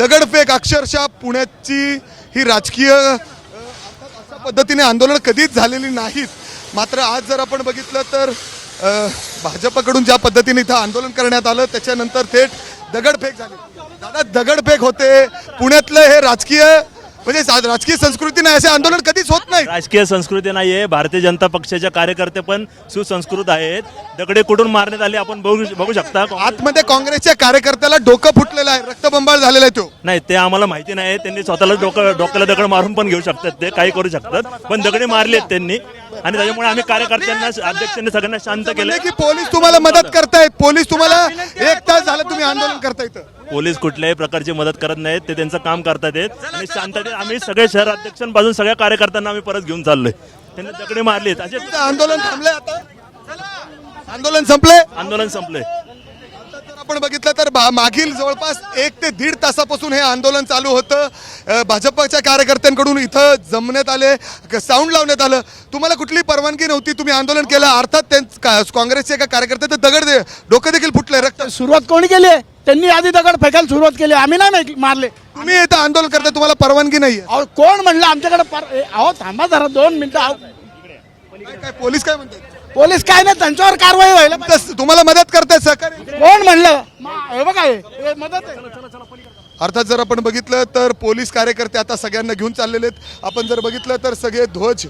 दगडफेक अक्षरशः पुण्याची ही राजकीय अशा पद्धतीने आंदोलन कधीच झालेली नाहीत। मात्र आज जर आपण बघितलं तर भाजपकडून ज्या पद्धतीने इथं आंदोलन करण्यात आलं त्याच्यानंतर थेट दगडफेक झाली। दादा, दगडफेक होते पुण्यातलं हे राजकीय म्हणजे राजकीय संस्कृती नाही, असे आंदोलन कधीच होत नाही। राजकीय संस्कृती नाहीये, भारतीय जनता पक्षाचे कार्यकर्ते पण सुसंस्कृत आहेत। दगडे कुठून मारण्यात आले आपण बघू शकता। आतमध्ये काँग्रेसच्या कार्यकर्त्याला डोकं फुटलेलं आहे, रक्तबंबाळ झालेला आहे तो। नाही, ते आम्हाला माहिती नाही, त्यांनी स्वतःला डोक्याला दगड मारून पण घेऊ शकतात, ते काही करू शकतात, पण दगडे मारलेत त्यांनी आणि त्याच्यामुळे आम्ही कार्यकर्त्यांना अध्यक्षांनी सगळ्यांना शांत केलं की पोलीस तुम्हाला मदत करतायत, पोलीस तुम्हाला 1 तास झालं तुम्ही आंदोलन करतायत। पोलीस कुठल्याही प्रकारची मदत करत नाहीत, ते त्यांचं काम करतात आणि शांततेत आम्ही सगळे शहर अध्यक्षांपासून सगळ्या कार्यकर्त्यांना आम्ही परत घेऊन चाललोय। त्यांनी दगडे मारलेत, आंदोलन थांबले, आता आंदोलन संपले, आंदोलन संपले। आपण बघितलं तर मागील जवळपास 1 ते 1.5 तासापासून हे आंदोलन चालू होतं। भाजपच्या कार्यकर्त्यांकडून इथं जमण्यात आले, साऊंड लावण्यात आलं, तुम्हाला कुठली परवानगी नव्हती, तुम्ही आंदोलन केलं। अर्थात काँग्रेसचे एका कार्यकर्ते दगड डोकं देखील फुटले, रक्त। सुरुवात कोणी केली? त्यांनी आधी दगड फेकायला सुरुवात केली, आम्ही नाही मारले। तुम्ही इथं आंदोलन करता, तुम्हाला परवानगी नाहीये। अहो कोण म्हणलं आमच्याकडे? अहो थांबा जरा 2 मिनिटं। काय पोलीस काय म्हणतात? पोलीस काय नाही, त्यांच्यावर कारवाई व्हायला पाहिजे। तुम्हाला मदत करतायत सहकारी? कोण म्हणलं? हे बघा हे मदत आहे। अर्थात जर आपण बघितलं तर पोलीस कार्यकर्ते आता सगळ्यांना घेऊन चाललेले आहेत। आपण जर बघितलं तर सगळे ध्वज,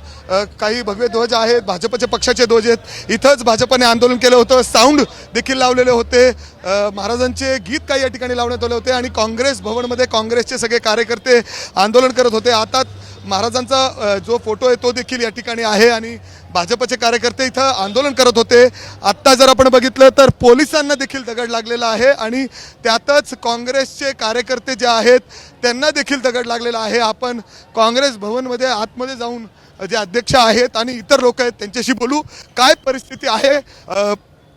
काही भगवे ध्वज आहेत, भाजपचे पक्षाचे ध्वज आहेत। इथंच भाजपने आंदोलन केलं होतं, साऊंड देखील लावलेले होते, महाराजांचे गीत काही या ठिकाणी लावण्यात आले होते आणि काँग्रेस भवनमध्ये काँग्रेसचे सगळे कार्यकर्ते आंदोलन करत होते। आता महाराजांचा जो फोटो आहे तो देखील या ठिकाणी आहे आणि भाजपचे कार्यकर्ते इथं आंदोलन करत होते। आत्ता जर आपण बघितलं तर पोलिसांना देखील दगड लागलेला आहे आणि त्यातच काँग्रेसचे कार्यकर्ते जे आहेत त्यांना देखील दगड लागलेला आहे। आपण काँग्रेस भवनमध्ये आतमध्ये जाऊन जे अध्यक्ष आहेत आणि इतर लोक आहेत त्यांच्याशी बोलू, काय परिस्थिती आहे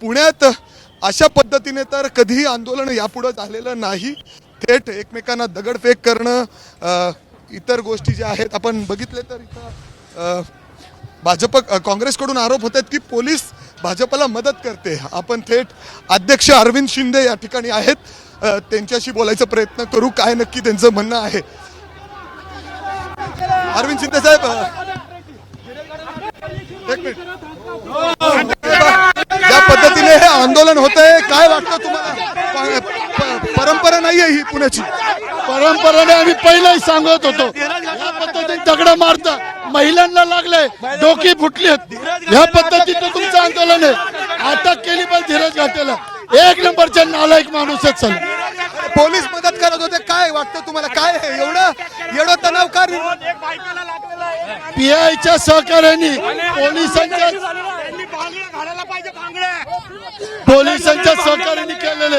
पुण्यात। अशा पद्धतीने तर कधीही आंदोलन यापुढं झालेलं नाही, थेट एकमेकांना दगडफेक करणं, इतर गोष्टी ज्या आहेत आपण बघितले तर इथं काँग्रेसकडून आरोप होत आहेत की पोलीस भाजपला मदत करते। आपण थेट अध्यक्ष अरविंद शिंदे या ठिकाणी आहेत, त्यांच्याशी बोलायचा प्रयत्न करू, काय नक्की त्यांचं म्हणणं आहे। अरविंद शिंदे साहेब, एक मिनिट, ज्या पद्धतीने हे आंदोलन होतंय काय वाटतं तुम्हाला? परंपरा नाही आहे ही पुण्याची, परंपराने आम्ही पहिलाही सांगत होतो, या पद्धतीने दगड मारता महिलांना लागले, डोकी फुटली, ह्या पद्धतीचं तुमचं आंदोलन आहे। अटक केली पाहिजे धीरज घाटेला, 1 नंबरच्या नालायक माणूसच चालू। पोलीस मदत करत होते, काय वाटतं तुम्हाला? काय आहे एवढं तणाव का? पीआयच्या सहकार्याने पोलिसांच्या सहकार्याने केलेले।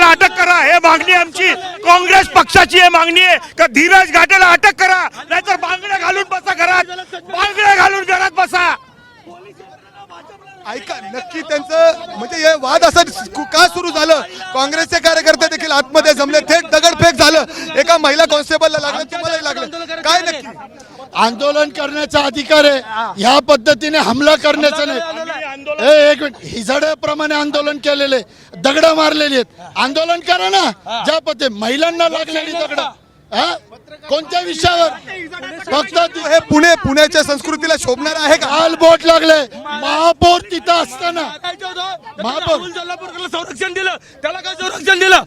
अटक करा, हे मागणी आमची, काँग्रेस पक्षाची हे मागणी आहे का धीरज घाटेला अटक करा, नाहीतर बांगड्या घालून बसा घरात, बांगड्या घालून घरात बसा। ऐका, नक्की त्यांचं म्हणजे हे वाद असं का सुरू झालं? काँग्रेसचे कार्यकर्ते देखील आतमध्ये जमले, थेट दगडफेक झालं, एका महिला कॉन्स्टेबलला लागलं, तुम्हालाही लागलं, काय नक्की? आंदोलन करण्याचा अधिकार आहे, ह्या पद्धतीने हमला करण्याचा नाही। एक मिनिट, हिजड्याप्रमाणे आंदोलन केलेले, दगड मारलेली आहेत, आंदोलन करा ना। ज्या पद्धतीने महिलांना लागलेली दगड, कोणत्या विषयावर? फक्त हे पुण्याच्या संस्कृतीला शोभणार आहे का? काल बोट लागले, महापौर तिथं असताना महापौर संरक्षण दिलं, त्याला काय संरक्षण दिलं?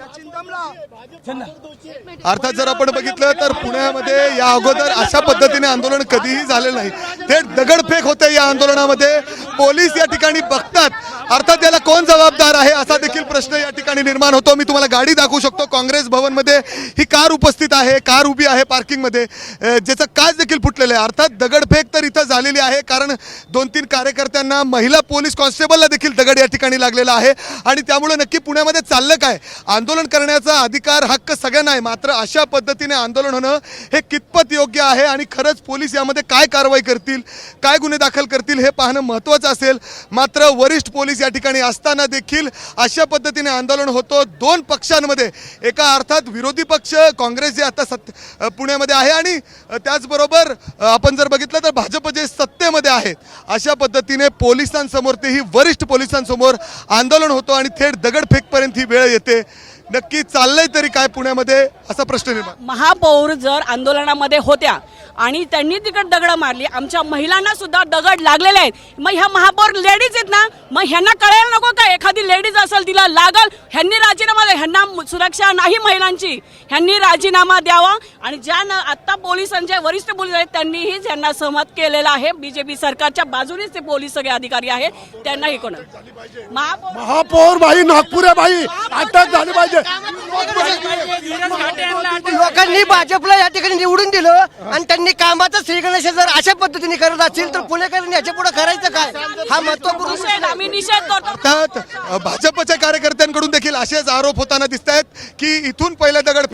अर्थात जर आपण बघितलं तर पुण्यामध्ये या अगोदर अशा पद्धतीने आंदोलन कधीही झालेलं नाही, थेट दगडफेक होते या आंदोलनामध्ये, पोलीस या ठिकाणी बघतात। अर्थात याला कोण जबाबदार आहे असा देखील प्रश्न या ठिकाणी निर्माण होतो। मी तुम्हाला गाडी दाखवू शकतो, काँग्रेस भवनमध्ये ही कार उपस्थित आहे, कार उभी आहे पार्किंगमध्ये, ज्याचं काच देखील फुटलेलं आहे। अर्थात दगडफेक तर इथं झालेली आहे, कारण 2-3 कार्यकर्त्यांना, महिला पोलीस कॉन्स्टेबलला देखील दगड या ठिकाणी लागलेला आहे आणि त्यामुळे नक्की पुण्यामध्ये चाललं काय? आंदोलन करण्याचा अधिकार, हक्क सगळ्यांना आहे, मात्र अशा पद्धतीने आंदोलन होणं हे कितपत योग्य आहे आणि खरंच पोलीस यामध्ये काय कारवाई करतील, काय गुन्हे दाखल करतील हे पाहणं महत्त्वाचं असेल। मात्र वरिष्ठ पोलीस या ठिकाणी असताना देखील अशा पद्धतीने आंदोलन होतो 2 पक्षांमध्ये, एका अर्थात विरोधी पक्ष काँग्रेस जे आता पुण्यामध्ये आहे आणि त्याचबरोबर आपण जर बघितलं तर भाजप जे सत्तेमध्ये आहेत, अशा पद्धतीने पोलिसांसमोर, तेही वरिष्ठ पोलिसांसमोर आंदोलन होतो आणि थेट दगडफेकपर्यंत ही वेळ येते। नक्की चाललंय तरी काय पुण्यामध्ये असा प्रश्न निर्माण. महापौर जर आंदोलनामध्ये होत्या आणि त्यांनी तिकड दगड मारली, आमच्या महिलांना सुद्धा दगड लागलेले आहेत, मग ह्या महापौर लेडीज आहेत ना, मग ह्यांना कळायला नको का एखादी लेडीज असेल तिला लागल, ह्यांनी राजीनामा द्या, ह्यांना सुरक्षा नाही महिलांची, ह्यांनी राजीनामा द्यावा. आणि ज्या आत्ता पोलिसांचे वरिष्ठ पोलीस आहेत त्यांनीही ज्यांना सहमत केलेलं आहे, बीजेपी सरकारच्या बाजूनेच ते पोलीस सगळे अधिकारी आहेत, त्यांनाही कोण महापौर बाई नागपूर आहे बाई, अटक झाली पाहिजे. लोकांनी भाजपला या ठिकाणी निवडून दिलं आणि त्यांनी कामाचं श्रीगणेश जर अशा पद्धतीने करत असतील तर पुणेकरांनी याच्या पुढे करायचं काय, हा महत्वपूर्ण. आम्ही निषेध करतो. अर्थात भाजपच्या कार्यकर्त्यांकडून देखील असेच आरोप होताना दिसत आहेत की इथून पहिलं दगड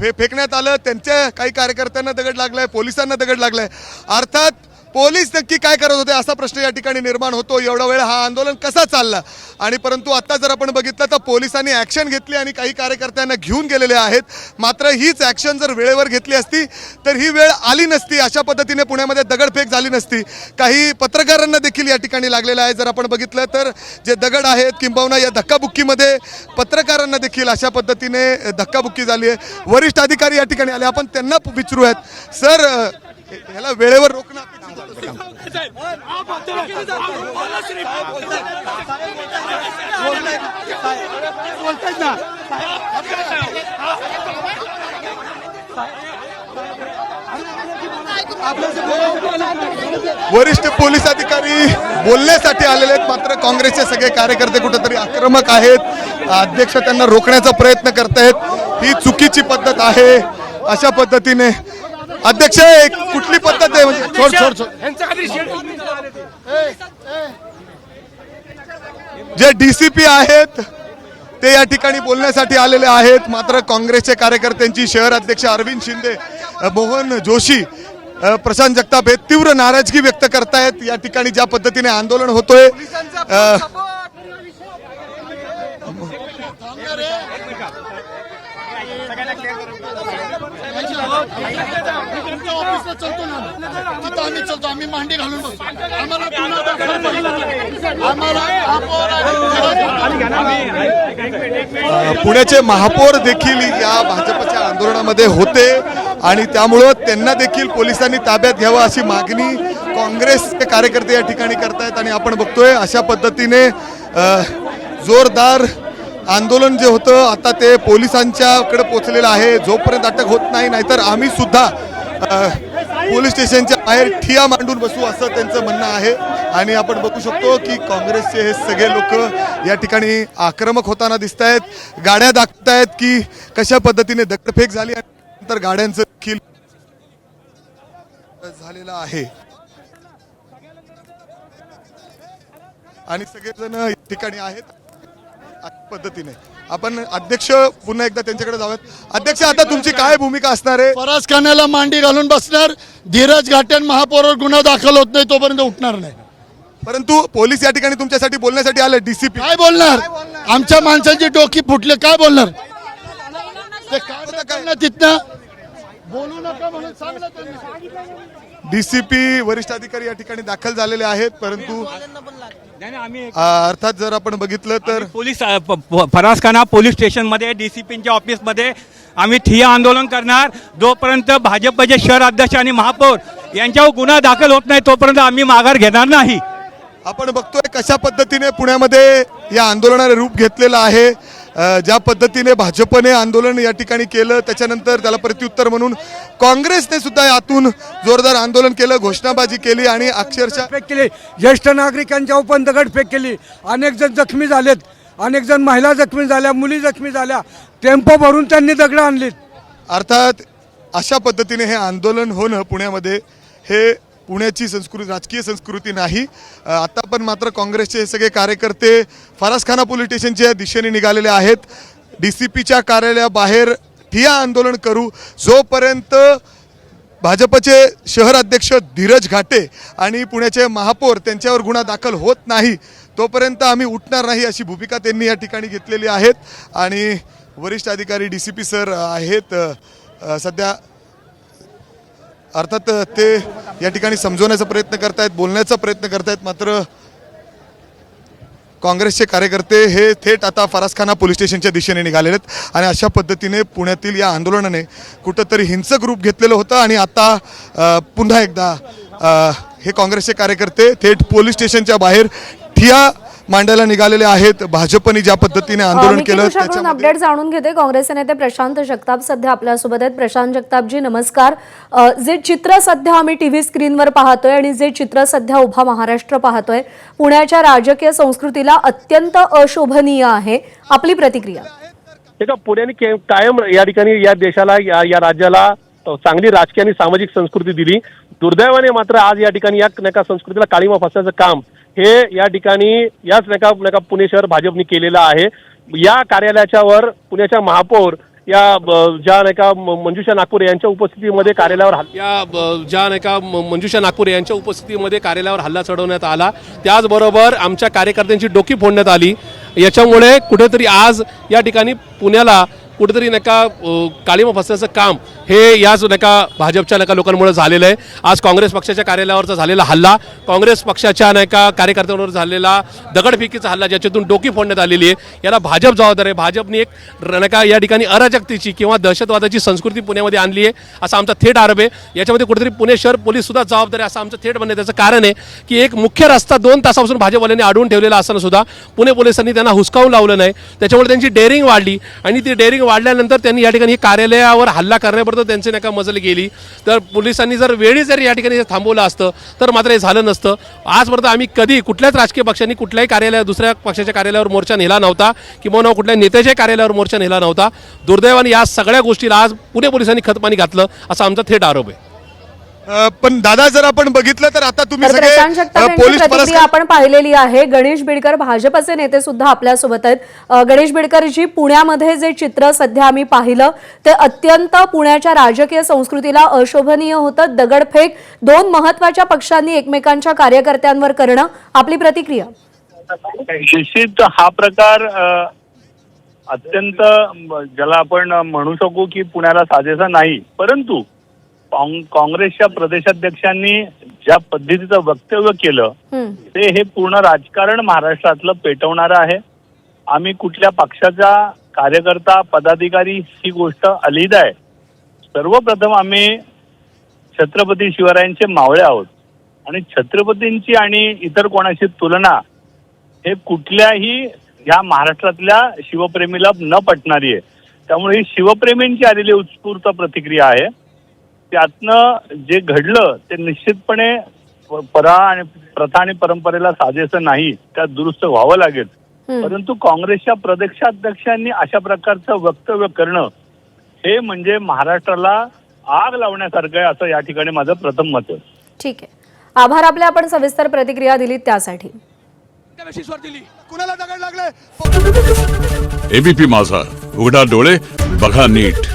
फेकण्यात आलं, त्यांच्या काही कार्यकर्त्यांना दगड लागलाय, पोलिसांना दगड लागलाय. अर्थात पोलीस नक्की काय करत होते असा प्रश्न या ठिकाणी निर्माण होतो. एवढा वेळ हा आंदोलन कसा चालला आणि परंतु आता जर आपण बघितलं तर पोलिसांनी ॲक्शन घेतली आणि काही कार्यकर्त्यांना घेऊन गेलेले आहेत. मात्र हीच ॲक्शन जर वेळेवर घेतली असती तर ही वेळ आली नसती, अशा पद्धतीने पुण्यामध्ये दगडफेक झाली नसती. काही पत्रकारांना देखील या ठिकाणी लागलेलं आहे. जर आपण बघितलं तर जे दगड आहेत किंबहुना या धक्काबुक्कीमध्ये पत्रकारांना देखील अशा पद्धतीने धक्काबुक्की झाली आहे. वरिष्ठ अधिकारी या ठिकाणी आले, आपण त्यांना विचारूयात. सर, याला वेळेवर रोखणं अपेक्षित वरिष्ठ पोलीस अधिकारी बोलण्यासाठी आलेले आहेत. मात्र काँग्रेसचे सगळे कार्यकर्ते कुठेतरी आक्रमक आहेत. अध्यक्ष त्यांना रोखण्याचा प्रयत्न करतायत. ही चुकीची पद्धत आहे. अशा पद्धतीने अध्यक्ष कुठली पद्धत आहे म्हणजे जे डीसीपी आहेत ते या ठिकाणी बोलण्यासाठी आलेले आहेत. मात्र काँग्रेसच्या कार्यकर्त्यांची शहर अध्यक्ष अरविंद शिंदे, मोहन जोशी, प्रशांत जगताप हे तीव्र नाराजगी व्यक्त करतायत. या ठिकाणी ज्या पद्धतीने आंदोलन होतोय आम्ही मांडी घालून पुण्याचे महापौर देखील या भाजपच्या आंदोलनामध्ये होते आणि त्यामुळं त्यांना देखील पोलिसांनी ताब्यात घ्यावं अशी मागणी काँग्रेसचे कार्यकर्ते या ठिकाणी करतायत. आणि आपण बघतोय अशा पद्धतीने जोरदार आंदोलन जे होतं आता ते पोलिसांच्याकडे पोहोचलेलं आहे. जोपर्यंत अटक होत नाही, नाहीतर आम्ही सुद्धा पोलीस स्टेशनच्या बाहेर ठिया मांडून बसू असं त्यांचं म्हणणं आहे. आणि आपण बघू शकतो की काँग्रेसचे हे सगळे लोक या ठिकाणी आक्रमक होताना दिसत आहेत. गाड्या दाखवतायत की कशा पद्धतीने दगडफेक झाली आणि नंतर गाड्यांचं देखील झालेलं आहे. आणि सगळेजण या ठिकाणी आहेत. पद्धतीने आपण अध्यक्ष पुन्हा एकदा त्यांच्याकडे जाऊयात. अध्यक्ष, आता तुमची काय भूमिका असणार आहे? फरासखान्याला मांडी घालून बसणार. धीरज घाटेन महापौरावर गुन्हा दाखल होत नाही तोपर्यंत उठणार नाही. परंतु पोलीस या ठिकाणी तुमच्यासाठी बोलण्यासाठी आले. डीसीपी काय बोलणार? आमच्या माणसांची डोकी फुटले, काय बोलणार? ते काय तिथनं बोलू नका म्हणून सांगलं त्यांनी. डीसीपी वरिष्ठ अधिकारी या ठिकाणी दाखल झालेले आहेत. परंतु अर्थात जर आपण बघितलं तर पोलीस फरासखाना पोलीस स्टेशनमध्ये डीसीपीच्या ऑफिसमध्ये आम्ही ठिय्या आंदोलन करणार. जोपर्यंत भाजपचे शहर अध्यक्ष आणि महापौर यांच्यावर गुन्हा दाखल होत नाही तोपर्यंत आम्ही माघार घेणार नाही. आपण बघतोय कशा पद्धतीने पुण्यामध्ये या आंदोलनाने रूप घेतलेलं आहे. ज्या पद्धतीने भाजपने आंदोलन या ठिकाणी केलं, त्याच्यानंतर त्याला प्रत्युत्तर म्हणून काँग्रेसने सुद्धा यातून जोरदार आंदोलन केलं, घोषणाबाजी केली आणि अक्षरशः फेक केली. ज्येष्ठ नागरिकांच्या पण दगडफेक केली. अनेक जण जखमी झालेत, अनेक जण महिला जखमी झाल्या, मुली जखमी झाल्या. टेम्पो भरून त्यांनी दगड आणलीत. अर्थात अशा पद्धतीने हे आंदोलन होणं पुण्यामध्ये हे पुण्याची संस्कृती, राजकीय संस्कृती नाही. आता पण मात्र काँग्रेसचे हे सगळे कार्यकर्ते फरासखाना पोलीस स्टेशनच्या दिशेने निघालेले आहेत. डीसीपीच्या कार्यालयाबाहेर ठिय्या आंदोलन करू. जोपर्यंत भाजपचे शहर अध्यक्ष धीरज घाटे आणि पुण्याचे महापौर त्यांच्यावर गुन्हा दाखल होत नाही तोपर्यंत आम्ही उठणार नाही अशी भूमिका त्यांनी या ठिकाणी घेतलेली आहेत. आणि वरिष्ठ अधिकारी डीसीपी सर आहेत सध्या. अर्थात ते या ठिकाणी समजवण्याचा प्रयत्न करतायत, बोलण्याचा प्रयत्न करतायत. मात्र काँग्रेसचे कार्यकर्ते हे थेट आता फरासखाना पोलीस स्टेशनच्या दिशेने निघालेले आहेत आणि अशा पद्धतीने पुण्यातील या आंदोलनाने कुठंतरी हिंसक रूप घेतलेलं होतं आणि आता पुन्हा एकदा हे काँग्रेसचे कार्यकर्ते थेट पोलीस स्टेशनच्या बाहेर ठिय्या मांडायला निघालेले आहेत. भाजपने ज्या पद्धतीने आंदोलन मी केलं तुझ्याकडून अपडेट जाणून घेते. काँग्रेसचे नेते प्रशांत जगताप सध्या आपल्यासोबत आहेत. प्रशांत जगतापजी नमस्कार. जे चित्र सध्या आम्ही टीव्ही स्क्रीनवर पाहतोय आणि जे चित्र सध्या उभा महाराष्ट्र पाहतोय पुण्याच्या राजकीय संस्कृतीला अत्यंत अशोभनीय आहे. आपली प्रतिक्रिया. पुण्याने कायम या ठिकाणी या देशाला या राज्याला चांगली राजकीय आणि सामाजिक संस्कृती दिली. दुर्दैवाने मात्र आज या ठिकाणी या संस्कृतीला काळीमा फासण्याचं काम हे या ठिकाणी याच पुणे शहर भाजपने केलेलं आहे. या कार्यालयाच्या वर पुण्याच्या महापौर या ज्या मंजुषा नागपूर यांच्या उपस्थितीमध्ये कार्यालयावर हल्ला चढवण्यात आला. त्याचबरोबर आमच्या कार्यकर्त्यांची डोकी फोडण्यात आली. याच्यामुळे कुठेतरी आज या ठिकाणी पुण्याला कुठेतरी काळीमा फसण्याचं काम हे याच भाजपच्या लोकांमुळे झालेलं आहे. आज काँग्रेस पक्षाच्या कार्यालयावरचा झालेला हल्ला, काँग्रेस पक्षाच्या कार्यकर्त्यांवर झालेला दगडफेकीचा हल्ला ज्याच्यातून डोकी फोडण्यात आलेली आहे, याला भाजप जबाबदार आहे. भाजपने एक या ठिकाणी अराजकतेची किंवा दहशतवादाची संस्कृती पुण्यामध्ये आणली आहे असा आमचा थेट आरोप आहे. याच्यामध्ये कुठेतरी पुणे शहर पोलीस सुद्धा जबाबदार आहे असं आमचं थेट म्हणणं. त्याचं कारण आहे की एक मुख्य रस्ता 2 तासापासून भाजपवाल्यांनी अडवून ठेवलेला असताना सुद्धा पुणे पोलिसांनी त्यांना हुसकावून लावलं नाही. त्याच्यामुळे त्यांची डेअरिंग वाढली आणि ती डेअरिंग वाढल्यानंतर त्यांनी या ठिकाणी कार्यालयावर हल्ला करण्यापर्यंत त्यांचे मजल गेली. तर पोलिसांनी वेळी जर या ठिकाणी थांबवलं असतं तर मात्र हे झालं नसतं. आजपर्यंत आम्ही कधी कुठल्याच राजकीय पक्षांनी कुठल्याही कार्यालय दुसऱ्या पक्षाच्या कार्यालयावर मोर्चा नेला नव्हता किंवा कुठल्या नेत्याच्या कार्यालयावर मोर्चा नेला नव्हता. दुर्दैवाने या सगळ्या गोष्टीला आज पुणे पोलिसांनी खतपाणी घातलं असा आमचा थेट आरोप आहे. पण दादा जर आपण बघितलं तर आता तुम्ही प्रशांत सगळे जगताप यांची पोलीस प्रतिक्रिया आपण पाहिलेली आहे. गणेश बिडकर भाजपचे नेते सुद्धा आपल्यासोबत आहेत. गणेश बिडकरजी, पुण्यामध्ये जे चित्र सध्या आम्ही पाहिलं ते अत्यंत पुण्याच्या राजकीय संस्कृतीला अशोभनीय होतं. दगडफेक 2 महत्वाच्या पक्षांनी एकमेकांच्या कार्यकर्त्यांवर करणं. आपली प्रतिक्रिया. निश्चित हा प्रकार अत्यंत ज्याला आपण म्हणू शकू की पुण्याला साजेसा नाही, परंतु काँग्रेसच्या प्रदेशाध्यक्षांनी ज्या पद्धतीचं वक्तव्य केलं हे पूर्ण राजकारण महाराष्ट्रातलं पेटवणारं आहे. आम्ही कुठल्या पक्षाचा कार्यकर्ता पदाधिकारी ही गोष्ट अलहिदा आहे. सर्वप्रथम आम्ही छत्रपती शिवरायांचे मावळे आहोत आणि छत्रपतींची आणि इतर कोणाची तुलना हे कुठल्याही ह्या महाराष्ट्रातल्या शिवप्रेमीला न पटणारी आहे. त्यामुळे ही शिवप्रेमींची आलेली उत्स्फूर्त प्रतिक्रिया आहे. त्यातनं जे घडलं ते निश्चितपणे प्रथा आणि परंपरेला साजेसं नाही, त्यात दुरुस्त व्हावं लागेल. परंतु काँग्रेसच्या प्रदेशाध्यक्षांनी अशा प्रकारचं वक्तव्य करणं हे म्हणजे महाराष्ट्राला आग लावण्यासारखं आहे असं या ठिकाणी माझं प्रथम मत आहे. ठीक आहे, आभार आपले. आपण सविस्तर प्रतिक्रिया दिली त्यासाठी. कुणाला दगड लागले? एबीपी माझा, उघडा डोळे बघा नीट.